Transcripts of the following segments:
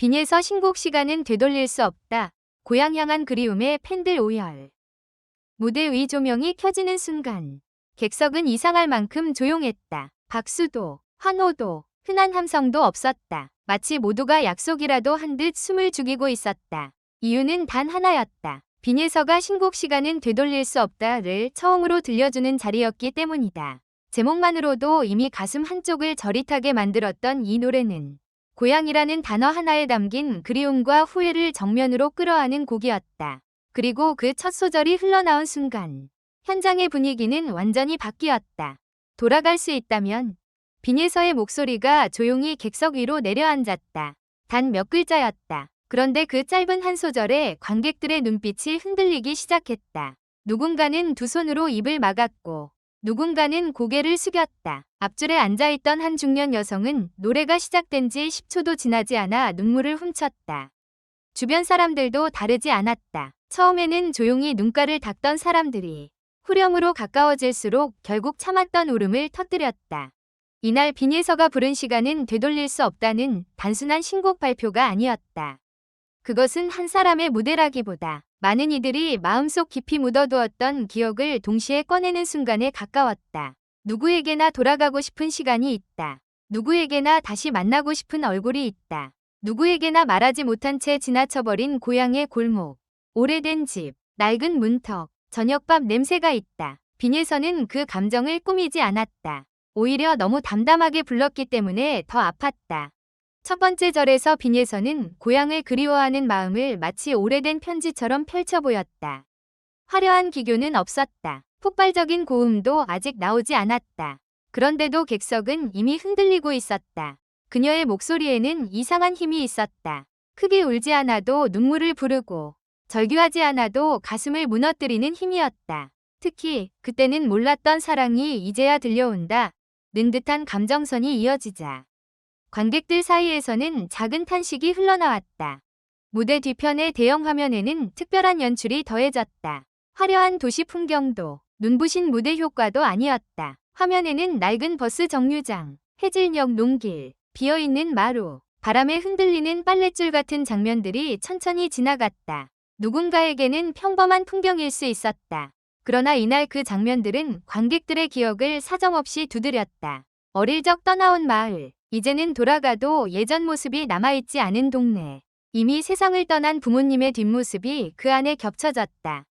빈에서 신곡 시간은 되돌릴 수 없다. 고향 향한 그리움에 팬들 오열. 무대 위 조명이 켜지는 순간 객석은 이상할 만큼 조용했다. 박수도, 환호도, 흔한 함성도 없었다. 마치 모두가 약속이라도 한 듯 숨을 죽이고 있었다. 이유는 단 하나였다. 빈에서가 신곡 시간은 되돌릴 수 없다를 처음으로 들려주는 자리였기 때문이다. 제목만으로도 이미 가슴 한쪽을 저릿하게 만들었던 이 노래는 고향이라는 단어 하나에 담긴 그리움과 후회를 정면으로 끌어안은 곡이었다. 그리고 그 첫 소절이 흘러나온 순간 현장의 분위기는 완전히 바뀌었다. 돌아갈 수 있다면. 빈에서의 목소리가 조용히 객석 위로 내려앉았다. 단 몇 글자였다. 그런데 그 짧은 한 소절에 관객들의 눈빛이 흔들리기 시작했다. 누군가는 두 손으로 입을 막았고 누군가는 고개를 숙였다. 앞줄에 앉아있던 한 중년 여성은 노래가 시작된 지 10초도 지나지 않아 눈물을 훔쳤다. 주변 사람들도 다르지 않았다. 처음에는 조용히 눈가를 닦던 사람들이 후렴으로 가까워질수록 결국 참았던 울음을 터뜨렸다. 이날 빈에서가 부른 시간은 되돌릴 수 없다는 단순한 신곡 발표가 아니었다. 그것은 한 사람의 무대라기보다 많은 이들이 마음속 깊이 묻어두었던 기억을 동시에 꺼내는 순간에 가까웠다. 누구에게나 돌아가고 싶은 시간이 있다. 누구에게나 다시 만나고 싶은 얼굴이 있다. 누구에게나 말하지 못한 채 지나쳐버린 고향의 골목, 오래된 집, 낡은 문턱, 저녁밥 냄새가 있다. 빈에서는 그 감정을 꾸미지 않았다. 오히려 너무 담담하게 불렀기 때문에 더 아팠다. 첫 번째 절에서 빈에서는 고향을 그리워하는 마음을 마치 오래된 편지처럼 펼쳐 보였다. 화려한 기교는 없었다. 폭발적인 고음도 아직 나오지 않았다. 그런데도 객석은 이미 흔들리고 있었다. 그녀의 목소리에는 이상한 힘이 있었다. 크게 울지 않아도 눈물을 부르고 절규하지 않아도 가슴을 무너뜨리는 힘이었다. 특히 그때는 몰랐던 사랑이 이제야 들려온다. 는 듯한 감정선이 이어지자 관객들 사이에서는 작은 탄식이 흘러나왔다. 무대 뒤편의 대형 화면에는 특별한 연출이 더해졌다. 화려한 도시 풍경도 눈부신 무대 효과도 아니었다. 화면에는 낡은 버스 정류장, 해질녘 농길, 비어있는 마루, 바람에 흔들리는 빨랫줄 같은 장면들이 천천히 지나갔다. 누군가에게는 평범한 풍경일 수 있었다. 그러나 이날 그 장면들은 관객들의 기억을 사정없이 두드렸다. 어릴 적 떠나온 마을, 이제는 돌아가도 예전 모습이 남아있지 않은 동네, 이미 세상을 떠난 부모님의 뒷모습이 그 안에 겹쳐졌다.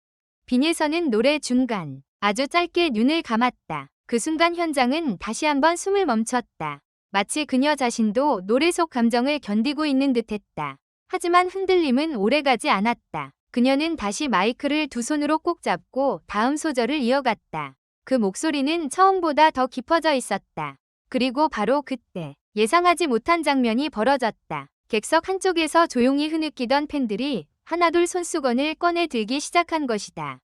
빈에서는 노래 중간, 아주 짧게 눈을 감았다. 그 순간 현장은 다시 한번 숨을 멈췄다. 마치 그녀 자신도 노래 속 감정을 견디고 있는 듯했다. 하지만 흔들림은 오래가지 않았다. 그녀는 다시 마이크를 두 손으로 꼭 잡고 다음 소절을 이어갔다. 그 목소리는 처음보다 더 깊어져 있었다. 그리고 바로 그때 예상하지 못한 장면이 벌어졌다. 객석 한쪽에서 조용히 흐느끼던 팬들이 하나둘 손수건을 꺼내 들기 시작한 것이다.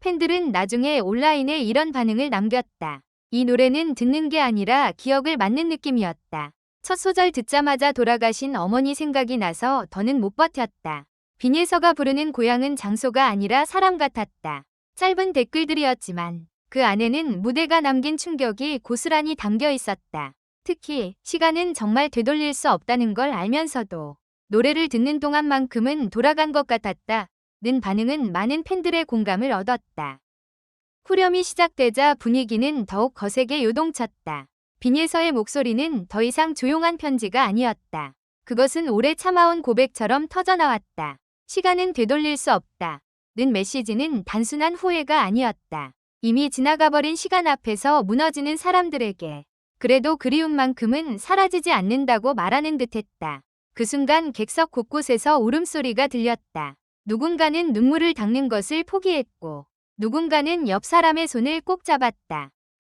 팬들은 나중에 온라인에 이런 반응을 남겼다. 이 노래는 듣는 게 아니라 기억을 맞는 느낌이었다. 첫 소절 듣자마자 돌아가신 어머니 생각이 나서 더는 못 버텼다. 빈에서가 부르는 고향은 장소가 아니라 사람 같았다. 짧은 댓글들이었지만 그 안에는 무대가 남긴 충격이 고스란히 담겨 있었다. 특히 시간은 정말 되돌릴 수 없다는 걸 알면서도 노래를 듣는 동안만큼은 돌아간 것 같았다. 는 반응은 많은 팬들의 공감을 얻었다. 후렴이 시작되자 분위기는 더욱 거세게 요동쳤다. 빈에서의 목소리는 더 이상 조용한 편지가 아니었다. 그것은 오래 참아온 고백처럼 터져나왔다. 시간은 되돌릴 수 없다. 는 메시지는 단순한 후회가 아니었다. 이미 지나가버린 시간 앞에서 무너지는 사람들에게 그래도 그리움만큼은 사라지지 않는다고 말하는 듯했다. 그 순간 객석 곳곳에서 울음소리가 들렸다. 누군가는 눈물을 닦는 것을 포기했고 누군가는 옆 사람의 손을 꼭 잡았다.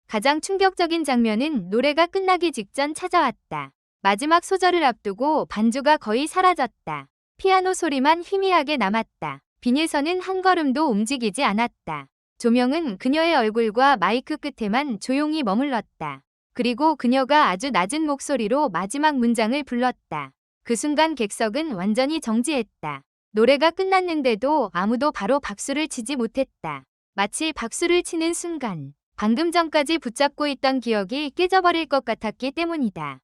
가장 충격적인 장면은 노래가 끝나기 직전 찾아왔다. 마지막 소절을 앞두고 반주가 거의 사라졌다. 피아노 소리만 희미하게 남았다. 빈에서는 한 걸음도 움직이지 않았다. 조명은 그녀의 얼굴과 마이크 끝에만 조용히 머물렀다. 그리고 그녀가 아주 낮은 목소리로 마지막 문장을 불렀다. 그 순간 객석은 완전히 정지했다. 노래가 끝났는데도 아무도 바로 박수를 치지 못했다. 마치 박수를 치는 순간 방금 전까지 붙잡고 있던 기억이 깨져버릴 것 같았기 때문이다.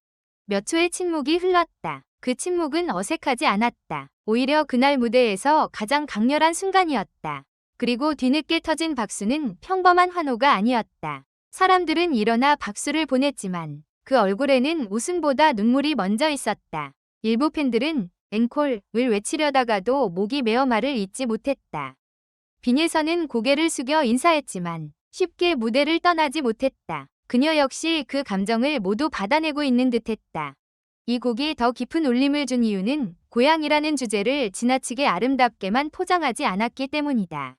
몇 초의 침묵이 흘렀다. 그 침묵은 어색하지 않았다. 오히려 그날 무대에서 가장 강렬한 순간이었다. 그리고 뒤늦게 터진 박수는 평범한 환호가 아니었다. 사람들은 일어나 박수를 보냈지만 그 얼굴에는 웃음보다 눈물이 먼저 있었다. 일부 팬들은 앵콜을 외치려다가도 목이 메어 말을 잇지 못했다. 빈예선은 고개를 숙여 인사했지만 쉽게 무대를 떠나지 못했다. 그녀 역시 그 감정을 모두 받아내고 있는 듯했다. 이 곡이 더 깊은 울림을 준 이유는 고향이라는 주제를 지나치게 아름답게만 포장하지 않았기 때문이다.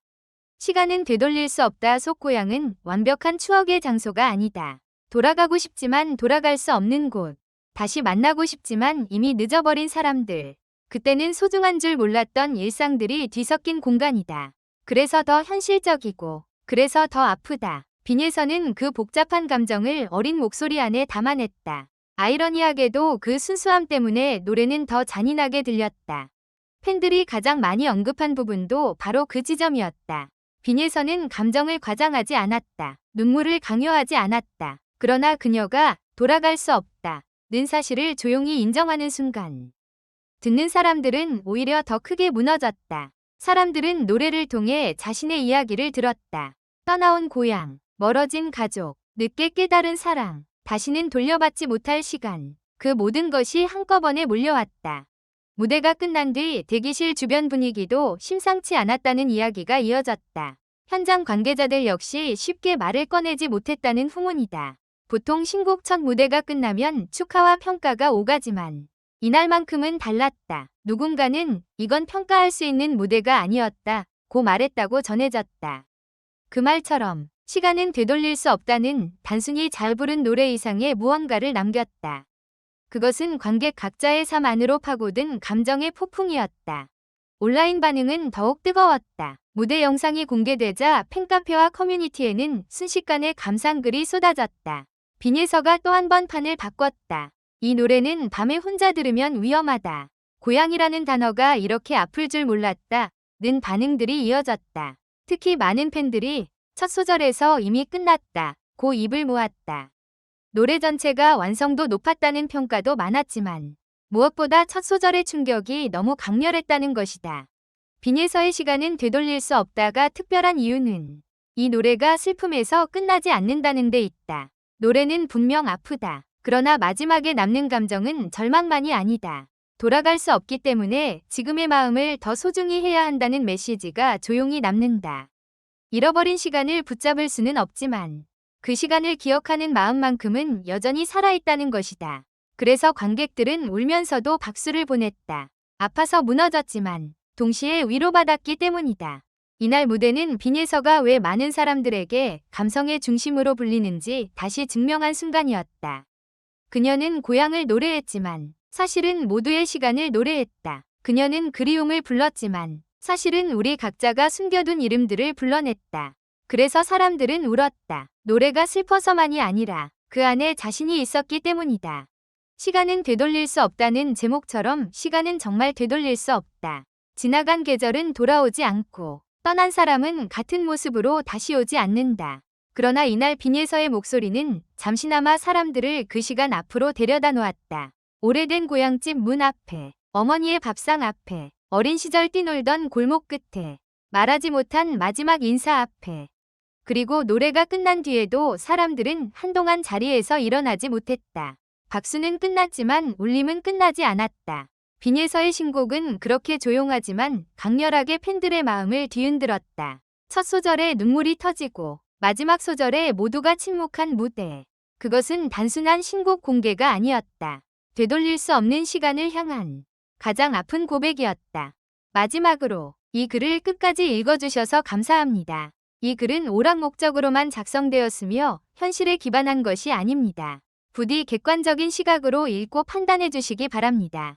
시간은 되돌릴 수 없다. 속 고향은 완벽한 추억의 장소가 아니다. 돌아가고 싶지만 돌아갈 수 없는 곳. 다시 만나고 싶지만 이미 늦어버린 사람들. 그때는 소중한 줄 몰랐던 일상들이 뒤섞인 공간이다. 그래서 더 현실적이고 그래서 더 아프다. 빈예선은 그 복잡한 감정을 어린 목소리 안에 담아냈다. 아이러니하게도 그 순수함 때문에 노래는 더 잔인하게 들렸다. 팬들이 가장 많이 언급한 부분도 바로 그 지점이었다. 빈예선은 감정을 과장하지 않았다. 눈물을 강요하지 않았다. 그러나 그녀가 돌아갈 수 없다는 사실을 조용히 인정하는 순간 듣는 사람들은 오히려 더 크게 무너졌다. 사람들은 노래를 통해 자신의 이야기를 들었다. 떠나온 고향, 멀어진 가족, 늦게 깨달은 사랑, 다시는 돌려받지 못할 시간. 그 모든 것이 한꺼번에 몰려왔다. 무대가 끝난 뒤 대기실 주변 분위기도 심상치 않았다는 이야기가 이어졌다. 현장 관계자들 역시 쉽게 말을 꺼내지 못했다는 후문이다. 보통 신곡 첫 무대가 끝나면 축하와 평가가 오가지만 이날만큼은 달랐다. 누군가는 이건 평가할 수 있는 무대가 아니었다 고 말했다고 전해졌다. 그 말처럼 시간은 되돌릴 수 없다는 단순히 잘 부른 노래 이상의 무언가를 남겼다. 그것은 관객 각자의 삶 안으로 파고든 감정의 폭풍이었다. 온라인 반응은 더욱 뜨거웠다. 무대 영상이 공개되자 팬카페와 커뮤니티에는 순식간에 감상글이 쏟아졌다. 빈예서가 또 한 번 판을 바꿨다. 이 노래는 밤에 혼자 들으면 위험하다. 고향이라는 단어가 이렇게 아플 줄 몰랐다. 는 반응들이 이어졌다. 특히 많은 팬들이 첫 소절에서 이미 끝났다. 고 입을 모았다. 노래 전체가 완성도 높았다는 평가도 많았지만 무엇보다 첫 소절의 충격이 너무 강렬했다는 것이다. 빈예서의 시간은 되돌릴 수 없다가 특별한 이유는 이 노래가 슬픔에서 끝나지 않는다는 데 있다. 노래는 분명 아프다. 그러나 마지막에 남는 감정은 절망만이 아니다. 돌아갈 수 없기 때문에 지금의 마음을 더 소중히 해야 한다는 메시지가 조용히 남는다. 잃어버린 시간을 붙잡을 수는 없지만 그 시간을 기억하는 마음만큼은 여전히 살아있다는 것이다. 그래서 관객들은 울면서도 박수를 보냈다. 아파서 무너졌지만 동시에 위로받았기 때문이다. 이날 무대는 빈예서가 왜 많은 사람들에게 감성의 중심으로 불리는지 다시 증명한 순간이었다. 그녀는 고향을 노래했지만 사실은 모두의 시간을 노래했다. 그녀는 그리움을 불렀지만 사실은 우리 각자가 숨겨둔 이름들을 불러냈다. 그래서 사람들은 울었다. 노래가 슬퍼서만이 아니라 그 안에 자신이 있었기 때문이다. 시간은 되돌릴 수 없다는 제목처럼 시간은 정말 되돌릴 수 없다. 지나간 계절은 돌아오지 않고 떠난 사람은 같은 모습으로 다시 오지 않는다. 그러나 이날 빈예서의 목소리는 잠시나마 사람들을 그 시간 앞으로 데려다 놓았다. 오래된 고향집 문 앞에, 어머니의 밥상 앞에, 어린 시절 뛰놀던 골목 끝에, 말하지 못한 마지막 인사 앞에. 그리고 노래가 끝난 뒤에도 사람들은 한동안 자리에서 일어나지 못했다. 박수는 끝났지만 울림은 끝나지 않았다. 빈예서의 신곡은 그렇게 조용하지만 강렬하게 팬들의 마음을 뒤흔들었다. 첫 소절에 눈물이 터지고 마지막 소절에 모두가 침묵한 무대. 그것은 단순한 신곡 공개가 아니었다. 되돌릴 수 없는 시간을 향한 가장 아픈 고백이었다. 마지막으로 이 글을 끝까지 읽어주셔서 감사합니다. 이 글은 오락 목적으로만 작성되었으며 현실에 기반한 것이 아닙니다. 부디 객관적인 시각으로 읽고 판단해 주시기 바랍니다.